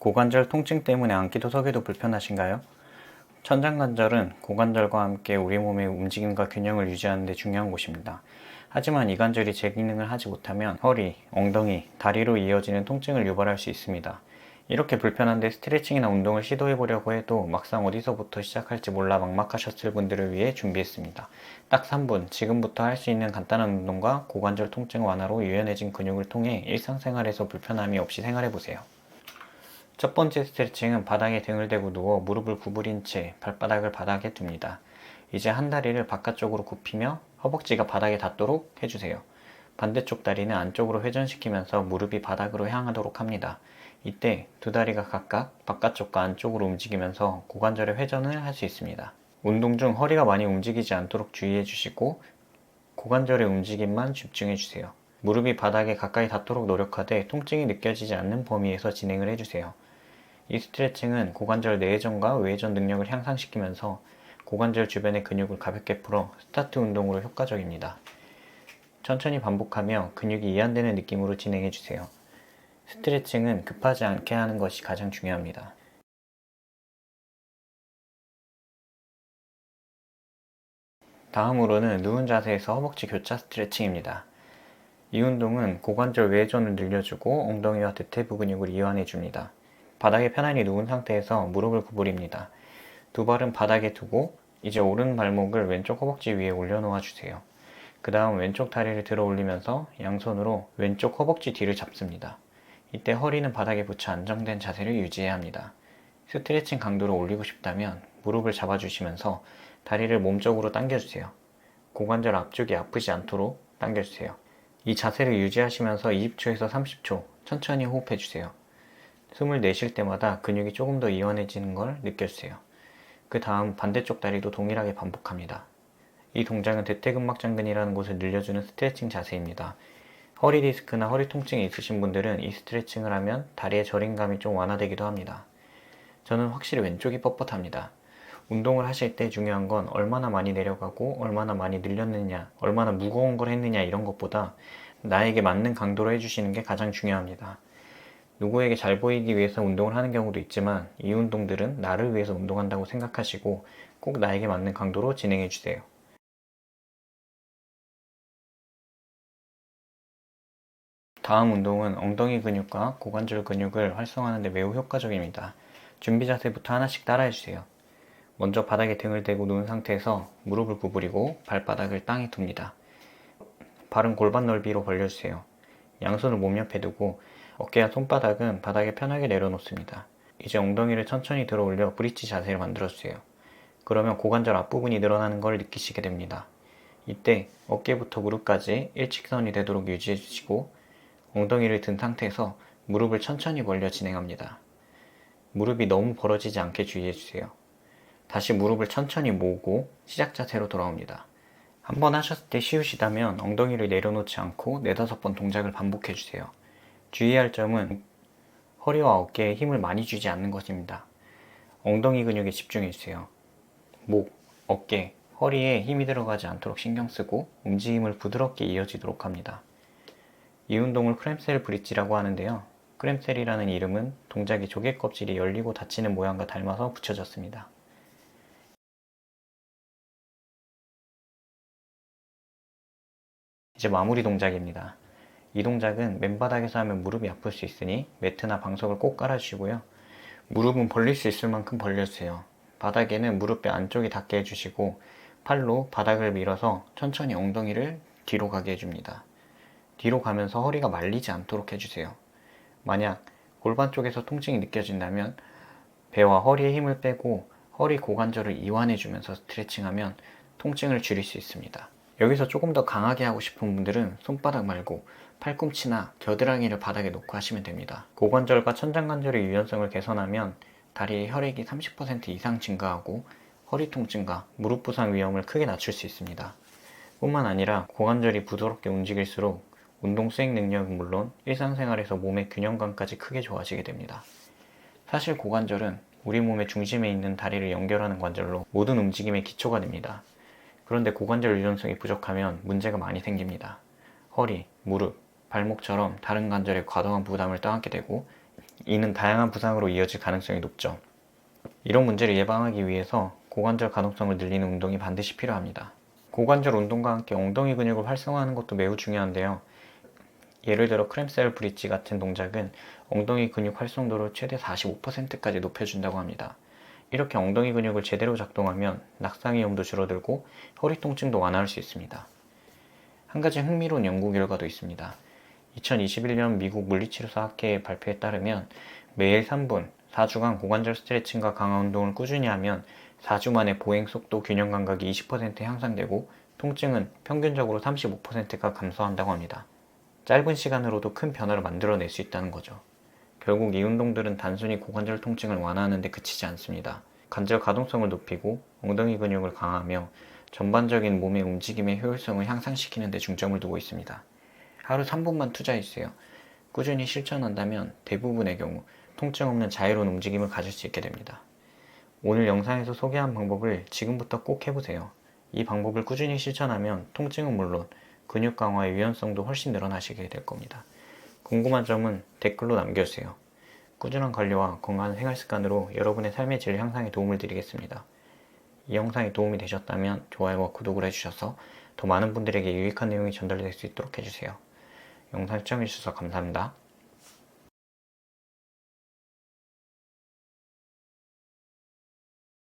고관절 통증 때문에 앉기도 서기도 불편하신가요? 천장관절은 고관절과 함께 우리 몸의 움직임과 균형을 유지하는 데 중요한 곳입니다. 하지만 이 관절이 제 기능을 하지 못하면 허리, 엉덩이, 다리로 이어지는 통증을 유발할 수 있습니다. 이렇게 불편한데 스트레칭이나 운동을 시도해 보려고 해도 막상 어디서부터 시작할지 몰라 막막하셨을 분들을 위해 준비했습니다. 딱 3분, 지금부터 할 수 있는 간단한 운동과 고관절 통증 완화로 유연해진 근육을 통해 일상생활에서 불편함이 없이 생활해 보세요. 첫 번째 스트레칭은 바닥에 등을 대고 누워 무릎을 구부린 채 발바닥을 바닥에 둡니다. 이제 한 다리를 바깥쪽으로 굽히며 허벅지가 바닥에 닿도록 해주세요. 반대쪽 다리는 안쪽으로 회전시키면서 무릎이 바닥으로 향하도록 합니다. 이때 두 다리가 각각 바깥쪽과 안쪽으로 움직이면서 고관절의 회전을 할 수 있습니다. 운동 중 허리가 많이 움직이지 않도록 주의해 주시고 고관절의 움직임만 집중해 주세요. 무릎이 바닥에 가까이 닿도록 노력하되 통증이 느껴지지 않는 범위에서 진행을 해주세요. 이 스트레칭은 고관절 내회전과 외회전 능력을 향상시키면서 고관절 주변의 근육을 가볍게 풀어 스타트 운동으로 효과적입니다. 천천히 반복하며 근육이 이완되는 느낌으로 진행해주세요. 스트레칭은 급하지 않게 하는 것이 가장 중요합니다. 다음으로는 누운 자세에서 허벅지 교차 스트레칭입니다. 이 운동은 고관절 외회전을 늘려주고 엉덩이와 대퇴부 근육을 이완해줍니다. 바닥에 편안히 누운 상태에서 무릎을 구부립니다. 두 발은 바닥에 두고 이제 오른 발목을 왼쪽 허벅지 위에 올려놓아 주세요. 그 다음 왼쪽 다리를 들어 올리면서 양손으로 왼쪽 허벅지 뒤를 잡습니다. 이때 허리는 바닥에 붙여 안정된 자세를 유지해야 합니다. 스트레칭 강도를 올리고 싶다면 무릎을 잡아주시면서 다리를 몸쪽으로 당겨주세요. 고관절 앞쪽이 아프지 않도록 당겨주세요. 이 자세를 유지하시면서 20초에서 30초 천천히 호흡해주세요. 숨을 내쉴 때마다 근육이 조금 더 이완해지는 걸 느껴주세요. 그 다음 반대쪽 다리도 동일하게 반복합니다. 이 동작은 대퇴근막장근이라는 곳을 늘려주는 스트레칭 자세입니다. 허리 디스크나 허리 통증이 있으신 분들은 이 스트레칭을 하면 다리의 저림감이 좀 완화되기도 합니다. 저는 확실히 왼쪽이 뻣뻣합니다. 운동을 하실 때 중요한 건 얼마나 많이 내려가고 얼마나 많이 늘렸느냐, 얼마나 무거운 걸 했느냐 이런 것보다 나에게 맞는 강도로 해주시는 게 가장 중요합니다. 누구에게 잘 보이기 위해서 운동을 하는 경우도 있지만 이 운동들은 나를 위해서 운동한다고 생각하시고 꼭 나에게 맞는 강도로 진행해 주세요. 다음 운동은 엉덩이 근육과 고관절 근육을 활성화하는 데 매우 효과적입니다. 준비 자세부터 하나씩 따라해 주세요. 먼저 바닥에 등을 대고 누운 상태에서 무릎을 구부리고 발바닥을 땅에 둡니다. 발은 골반 넓이로 벌려주세요. 양손을 몸 옆에 두고 어깨와 손바닥은 바닥에 편하게 내려놓습니다. 이제 엉덩이를 천천히 들어 올려 브릿지 자세를 만들어주세요. 그러면 고관절 앞부분이 늘어나는 걸 느끼시게 됩니다. 이때 어깨부터 무릎까지 일직선이 되도록 유지해 주시고 엉덩이를 든 상태에서 무릎을 천천히 벌려 진행합니다. 무릎이 너무 벌어지지 않게 주의해 주세요. 다시 무릎을 천천히 모으고 시작 자세로 돌아옵니다. 한번 하셨을 때 쉬우시다면 엉덩이를 내려놓지 않고 4-5번 동작을 반복해 주세요. 주의할 점은 허리와 어깨에 힘을 많이 주지 않는 것입니다. 엉덩이 근육에 집중해 주세요. 목, 어깨, 허리에 힘이 들어가지 않도록 신경 쓰고 움직임을 부드럽게 이어지도록 합니다. 이 운동을 크램셀 브릿지라고 하는데요. 크램셀이라는 이름은 동작이 조개 껍질이 열리고 닫히는 모양과 닮아서 붙여졌습니다. 이제 마무리 동작입니다. 이 동작은 맨바닥에서 하면 무릎이 아플 수 있으니 매트나 방석을 꼭 깔아주시고요. 무릎은 벌릴 수 있을 만큼 벌려주세요. 바닥에는 무릎뼈 안쪽이 닿게 해주시고 팔로 바닥을 밀어서 천천히 엉덩이를 뒤로 가게 해줍니다. 뒤로 가면서 허리가 말리지 않도록 해주세요. 만약 골반 쪽에서 통증이 느껴진다면 배와 허리에 힘을 빼고 허리 고관절을 이완해주면서 스트레칭하면 통증을 줄일 수 있습니다. 여기서 조금 더 강하게 하고 싶은 분들은 손바닥 말고 팔꿈치나 겨드랑이를 바닥에 놓고 하시면 됩니다. 고관절과 천장관절의 유연성을 개선하면 다리의 혈액이 30% 이상 증가하고 허리 통증과 무릎 부상 위험을 크게 낮출 수 있습니다. 뿐만 아니라 고관절이 부드럽게 움직일수록 운동 수행 능력은 물론 일상생활에서 몸의 균형감까지 크게 좋아지게 됩니다. 사실 고관절은 우리 몸의 중심에 있는 다리를 연결하는 관절로 모든 움직임의 기초가 됩니다. 그런데 고관절 유연성이 부족하면 문제가 많이 생깁니다. 허리, 무릎, 발목처럼 다른 관절에 과도한 부담을 떠안게 되고 이는 다양한 부상으로 이어질 가능성이 높죠. 이런 문제를 예방하기 위해서 고관절 가동성을 늘리는 운동이 반드시 필요합니다. 고관절 운동과 함께 엉덩이 근육을 활성화하는 것도 매우 중요한데요. 예를 들어 크램셀 브릿지 같은 동작은 엉덩이 근육 활성도를 최대 45%까지 높여준다고 합니다. 이렇게 엉덩이 근육을 제대로 작동하면 낙상 위험도 줄어들고 허리 통증도 완화할 수 있습니다. 한 가지 흥미로운 연구 결과도 있습니다. 2021년 미국 물리치료사 학회의 발표에 따르면 매일 3분, 4주간 고관절 스트레칭과 강화 운동을 꾸준히 하면 4주 만에 보행 속도 균형 감각이 20% 향상되고 통증은 평균적으로 35%가 감소한다고 합니다. 짧은 시간으로도 큰 변화를 만들어낼 수 있다는 거죠. 결국 이 운동들은 단순히 고관절 통증을 완화하는 데 그치지 않습니다. 관절 가동성을 높이고 엉덩이 근육을 강화하며 전반적인 몸의 움직임의 효율성을 향상시키는 데 중점을 두고 있습니다. 하루 3분만 투자해주세요. 꾸준히 실천한다면 대부분의 경우 통증 없는 자유로운 움직임을 가질 수 있게 됩니다. 오늘 영상에서 소개한 방법을 지금부터 꼭 해보세요. 이 방법을 꾸준히 실천하면 통증은 물론 근육 강화의 유연성도 훨씬 늘어나시게 될 겁니다. 궁금한 점은 댓글로 남겨주세요. 꾸준한 관리와 건강한 생활 습관으로 여러분의 삶의 질 향상에 도움을 드리겠습니다. 이 영상이 도움이 되셨다면 좋아요와 구독을 해주셔서 더 많은 분들에게 유익한 내용이 전달될 수 있도록 해주세요. 영상 시청해주셔서 감사합니다.